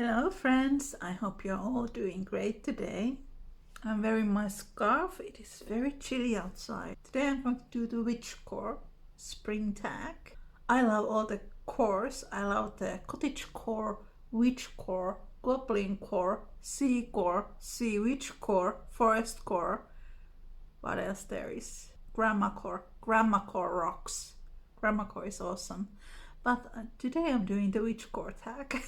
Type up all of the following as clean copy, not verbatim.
Hello friends, I hope you're all doing great today. I'm wearing my scarf, it is very chilly outside. Today I'm going to do the Witchcore spring tag. I love all the cores, I love the cottage core, witch core, goblin core, sea core, sea witch core, forest core. What else there is? Grandma core rocks. Grandma core is awesome. But today I'm doing the Witchcore tag.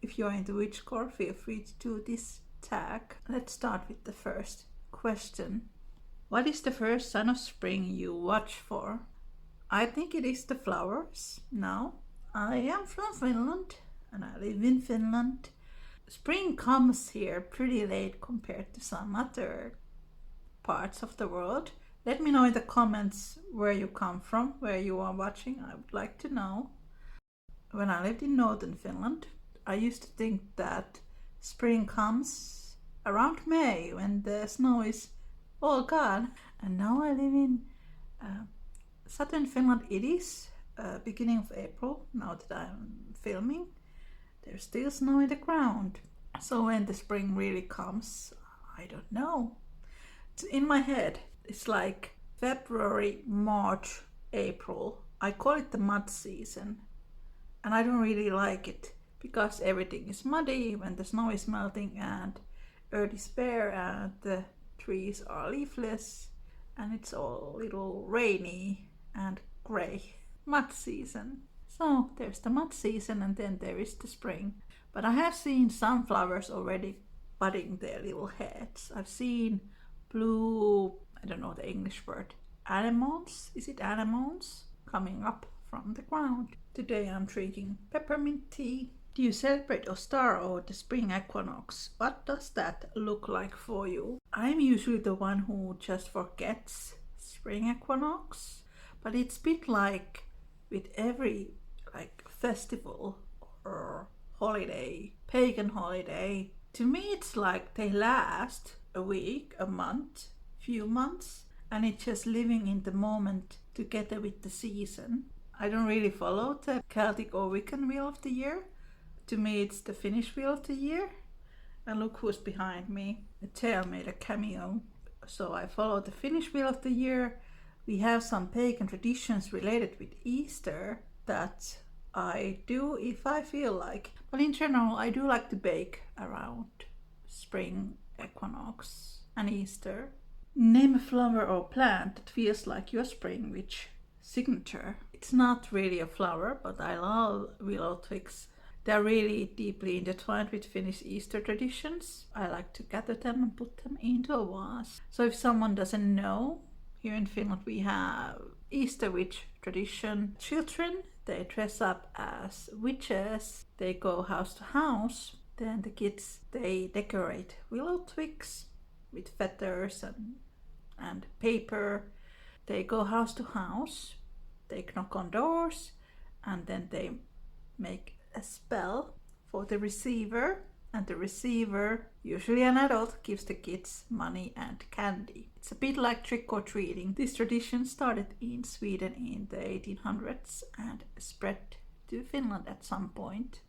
If you're into Witchcore, feel free to do this tag. Let's start with the first question. What is the first sign of spring you watch for? I think it is the flowers. Now, I am from Finland and I live in Finland. Spring comes here pretty late compared to some other parts of the world. Let me know in the comments where you come from, where you are watching. I would like to know. When I lived in northern Finland, I used to think that spring comes around May when the snow is all gone. And now I live in southern Finland. It is beginning of April, now that I'm filming. There's still snow in the ground. So when the spring really comes, I don't know. It's in my head. It's like February, March, April. I call it the mud season. And I don't really like it because everything is muddy when the snow is melting and earth is bare and the trees are leafless and it's all a little rainy and grey. Mud season. So there's the mud season and then there is the spring. But I have seen some flowers already budding their little heads. I've seen blue, I don't know the English word, anemones? Is it anemones? Coming up from the ground. Today I'm drinking peppermint tea. Do you celebrate Ostara or the spring equinox? What does that look like for you? I'm usually the one who just forgets spring equinox, but it's a bit like with every festival or holiday, pagan holiday. To me it's like they last a week, a month, few months, and it's just living in the moment together with the season. I don't really follow the Celtic or Wiccan wheel of the year. To me it's the Finnish wheel of the year. And look who's behind me. A tail made a cameo. So I follow the Finnish wheel of the year. We have some pagan traditions related with Easter that I do if I feel like. But in general I do like to bake around spring equinox and Easter. Name a flower or plant that feels like your spring witch signature. It's not really a flower, but I love willow twigs. They're really deeply intertwined with Finnish Easter traditions. I like to gather them and put them into a vase. So if someone doesn't know, here in Finland we have Easter witch tradition. Children, they dress up as witches. They go house to house. Then the kids, they decorate willow twigs with feathers and paper. They go house to house. They knock on doors and then they make a spell for the receiver, and the receiver, usually an adult, gives the kids money and candy. It's a bit like trick-or-treating. This tradition started in Sweden in the 1800s and spread to Finland at some point.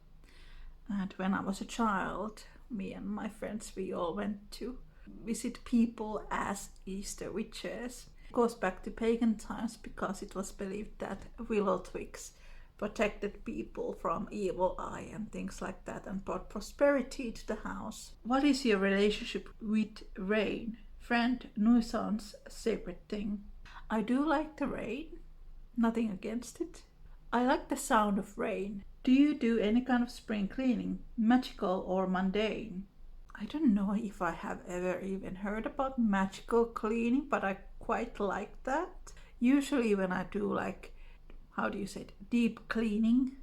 And when I was a child, me and my friends, we all went to visit people as Easter witches. It goes back to pagan times because it was believed that willow twigs protected people from evil eye and things like that and brought prosperity to the house. What is your relationship with rain? Friend, nuisance, sacred thing. I do like the rain, nothing against it. I like the sound of rain. Do you do any kind of spring cleaning, magical or mundane? I don't know if I have ever even heard about magical cleaning, but I quite like that. Usually when I do deep cleaning,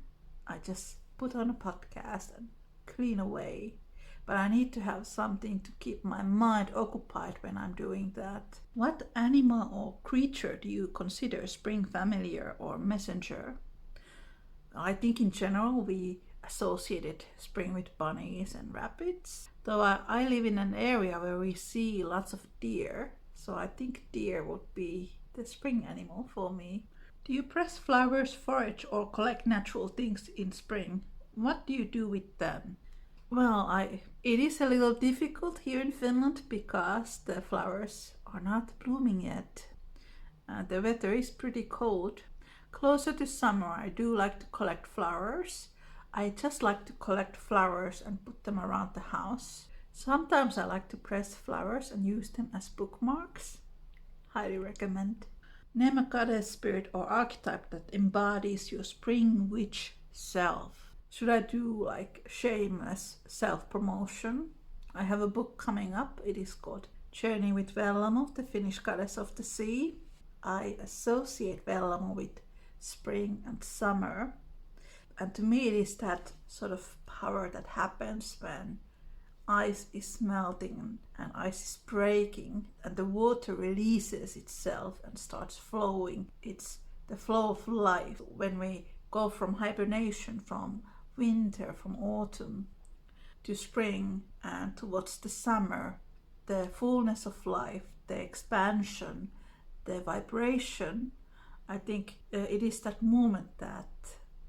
I just put on a podcast and clean away. But I need to have something to keep my mind occupied when I'm doing that. What animal or creature do you consider spring familiar or messenger? I think in general we associated spring with bunnies and rabbits. Though I live in an area where we see lots of deer, so I think deer would be the spring animal for me. Do you press flowers, forage or collect natural things in spring? What do you do with them? Well, it is a little difficult here in Finland because the flowers are not blooming yet. The weather is pretty cold. Closer to summer, I do like to collect flowers. I just like to collect flowers and put them around the house. Sometimes I like to press flowers and use them as bookmarks. Highly recommend. Name a goddess, spirit, or archetype that embodies your spring witch self. Should I do like shameless self-promotion? I have a book coming up. It is called Journey with Vellamo, the Finnish goddess of the sea. I associate Vellamo with spring and summer. And to me it is that sort of power that happens when ice is melting and ice is breaking and the water releases itself and starts flowing. It's the flow of life when we go from hibernation, from winter, from autumn to spring and towards the summer. The fullness of life, the expansion, the vibration. I think it is that moment that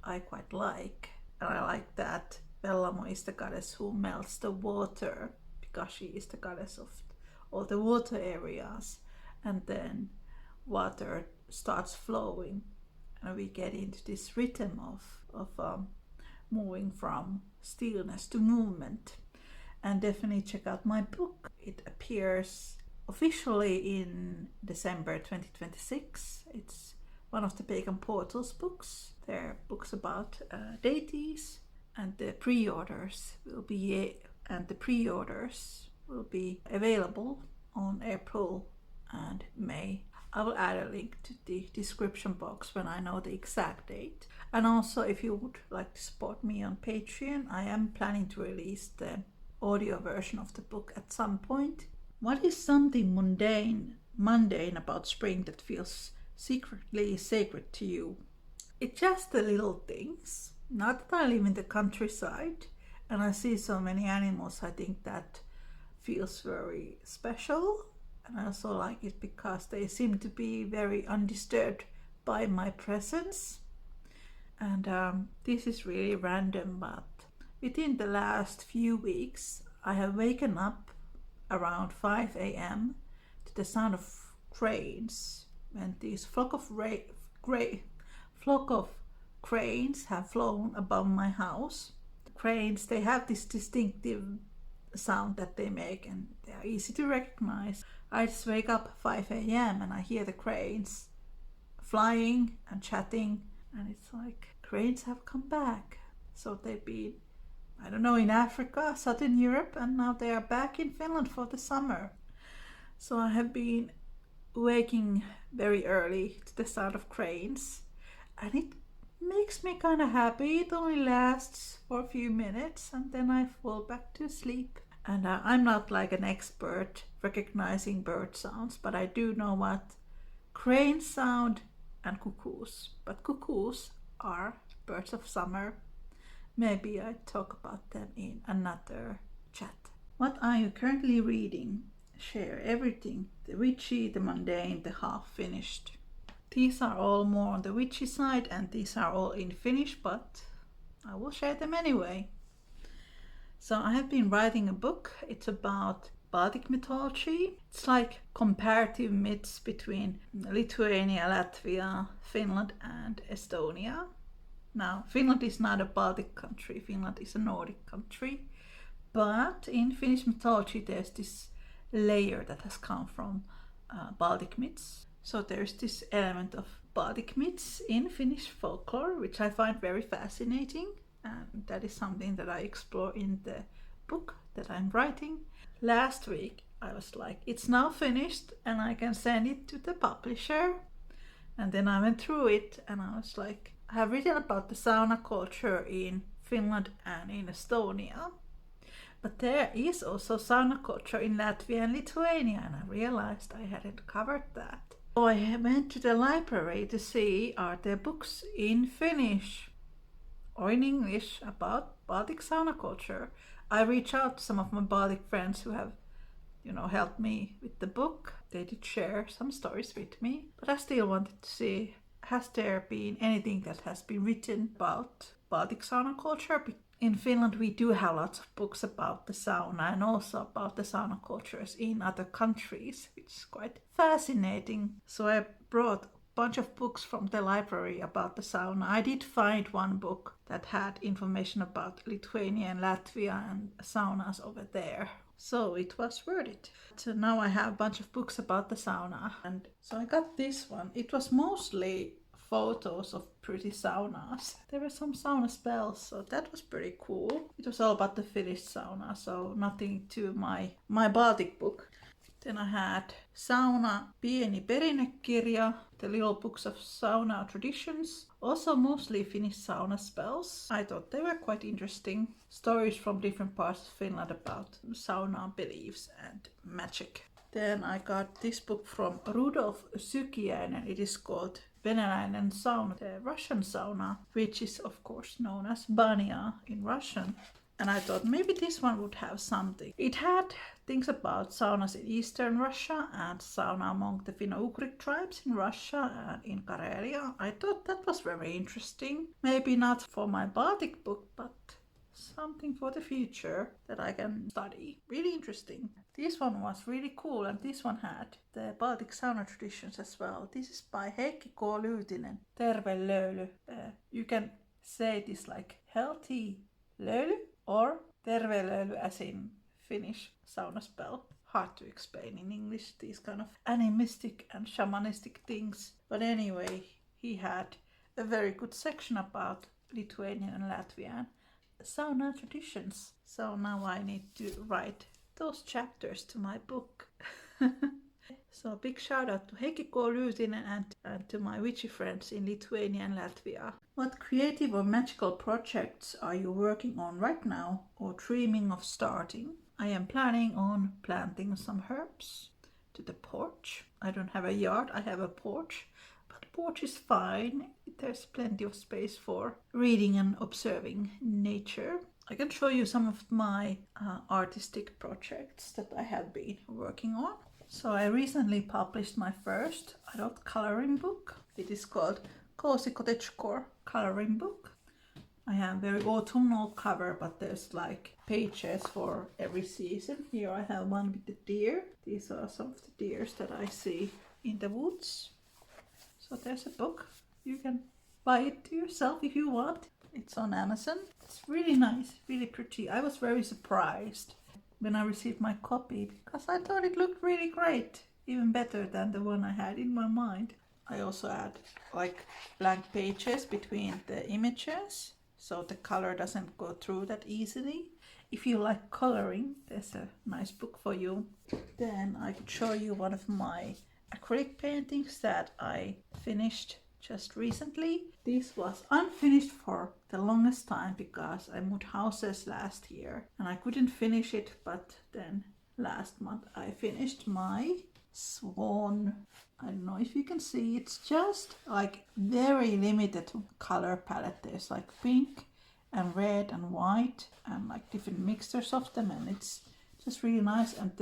I quite like. And I like that Vellamo is the goddess who melts the water because she is the goddess of all the water areas. And then water starts flowing and we get into this rhythm of moving from stillness to movement. And definitely check out my book. It appears officially in December 2026. It's one of the Pagan Portals books. They're books about deities, and the pre-orders will be available on April and May. I will add a link to the description box when I know the exact date. And also, if you would like to support me on Patreon, I am planning to release the audio version of the book at some point. What is something mundane about spring that feels secretly sacred to you? It's just the little things. Not that I live in the countryside and I see so many animals, I think that feels very special. And I also like it because they seem to be very undisturbed by my presence. And this is really random, but within the last few weeks, I have waken up around 5 a.m. to the sound of cranes. When these flock of cranes have flown above my house. The cranes, they have this distinctive sound that they make and they are easy to recognize. I just wake up 5 a.m. and I hear the cranes flying and chatting, and it's like cranes have come back. So they've been, I don't know, in Africa, Southern Europe, and now they are back in Finland for the summer. So I have been waking very early to the sound of cranes, and it makes me kind of happy. It only lasts for a few minutes and then I fall back to sleep. And I'm not like an expert recognizing bird sounds, but I do know what cranes sound and cuckoos. But cuckoos are birds of summer. Maybe I talk about them in another chat. What are you currently reading? Share everything. The witchy, the mundane, the half finished. These are all more on the witchy side and these are all in Finnish, but I will share them anyway. So I have been writing a book. It's about Baltic mythology. It's like comparative myths between Lithuania, Latvia, Finland and Estonia. Now, Finland is not a Baltic country. Finland is a Nordic country. But in Finnish mythology, there's this layer that has come from Baltic myths. So there's this element of Baltic myths in Finnish folklore, which I find very fascinating. And that is something that I explore in the book that I'm writing. Last week, I was like, it's now finished and I can send it to the publisher. And then I went through it and I was like, I have written about the sauna culture in Finland and in Estonia. But there is also sauna culture in Latvia and Lithuania, and I realized I hadn't covered that. So I went to the library to see are there books in Finnish or in English about Baltic sauna culture. I reached out to some of my Baltic friends who have, helped me with the book. They did share some stories with me, but I still wanted to see, has there been anything that has been written about Baltic sauna culture. In Finland, we do have lots of books about the sauna and also about the sauna cultures in other countries, which is quite fascinating. So I brought a bunch of books from the library about the sauna. I did find one book that had information about Lithuania and Latvia and saunas over there. So it was worth it. So now I have a bunch of books about the sauna. And so I got this one. It was mostly photos of pretty saunas. There were some sauna spells, so that was pretty cool. It was all about the Finnish sauna, so nothing to my Baltic book. Then I had Sauna Pieni Perinnekirja, the little books of sauna traditions. Also mostly Finnish sauna spells. I thought they were quite interesting. Stories from different parts of Finland about sauna beliefs and magic. Then I got this book from Rudolf Sykiäinen. It is called Venäläinen sauna, the Russian sauna, which is of course known as banya in Russian. And I thought maybe this one would have something. It had things about saunas in eastern Russia and sauna among the Finno-Ugric tribes in Russia and in Karelia. I thought that was very interesting. Maybe not for my Baltic book, but something for the future that I can study. Really interesting. This one was really cool, and this one had the Baltic sauna traditions as well. This is by Heikki K. Lyytinen, Terve löyly. You can say this like healthy löyly or terve löyly as in Finnish sauna spell. Hard to explain in English, these kind of animistic and shamanistic things. But anyway, he had a very good section about Lithuanian and Latvian sauna traditions. So now I need to write those chapters to my book. So a big shout out to Heikki K. Lyytinen and to my witchy friends in Lithuania and Latvia. What creative or magical projects are you working on right now or dreaming of starting? I am planning on planting some herbs to the porch. I don't have a yard, I have a porch. But porch is fine. There's plenty of space for reading and observing nature. I can show you some of my artistic projects that I have been working on. So I recently published my first adult coloring book. It is called Cozy Cottagecore Coloring Book. I have very autumnal cover, but there's like pages for every season. Here I have one with the deer. These are some of the deers that I see in the woods. So there's a book. You can buy it to yourself if you want. It's on Amazon. It's really nice, really pretty. I was very surprised when I received my copy because I thought it looked really great, even better than the one I had in my mind. I also add like blank pages between the images so the color doesn't go through that easily. If you like coloring, there's a nice book for you. Then I could show you one of my acrylic paintings that I finished just recently. This was unfinished for the longest time because I moved houses last year and I couldn't finish it, but then last month I finished my swan. I don't know if you can see, it's just like very limited color palette. There's like pink and red and white and like different mixtures of them, and it's just really nice. And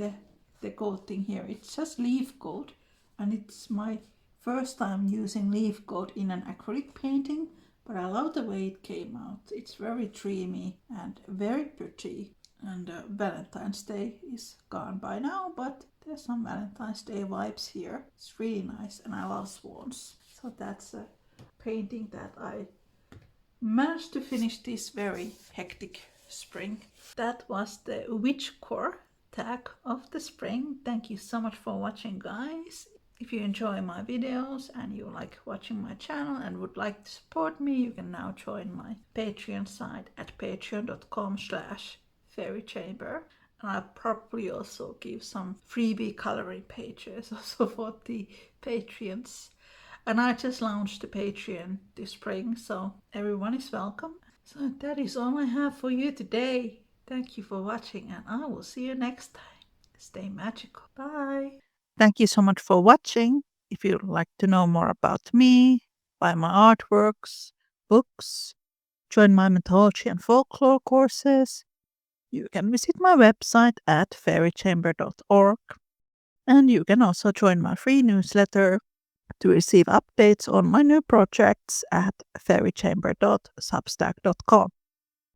the gold thing here, it's just leaf gold, and it's my first time using leaf gold in an acrylic painting, but I love the way it came out. It's very dreamy and very pretty. And Valentine's Day is gone by now, but there's some Valentine's Day vibes here. It's really nice, and I love swans. So that's a painting that I managed to finish this very hectic spring. That was the Witchcore tag of the spring. Thank you so much for watching, guys. If you enjoy my videos and you like watching my channel and would like to support me, you can now join my Patreon site at patreon.com/Fairychamber. And I'll probably also give some freebie coloring pages also for the Patreons. And I just launched the Patreon this spring, so everyone is welcome. So that is all I have for you today. Thank you for watching, and I will see you next time. Stay magical. Bye. Thank you so much for watching. If you'd like to know more about me, buy my artworks, books, join my mythology and folklore courses, you can visit my website at fairychamber.org, and you can also join my free newsletter to receive updates on my new projects at fairychamber.substack.com.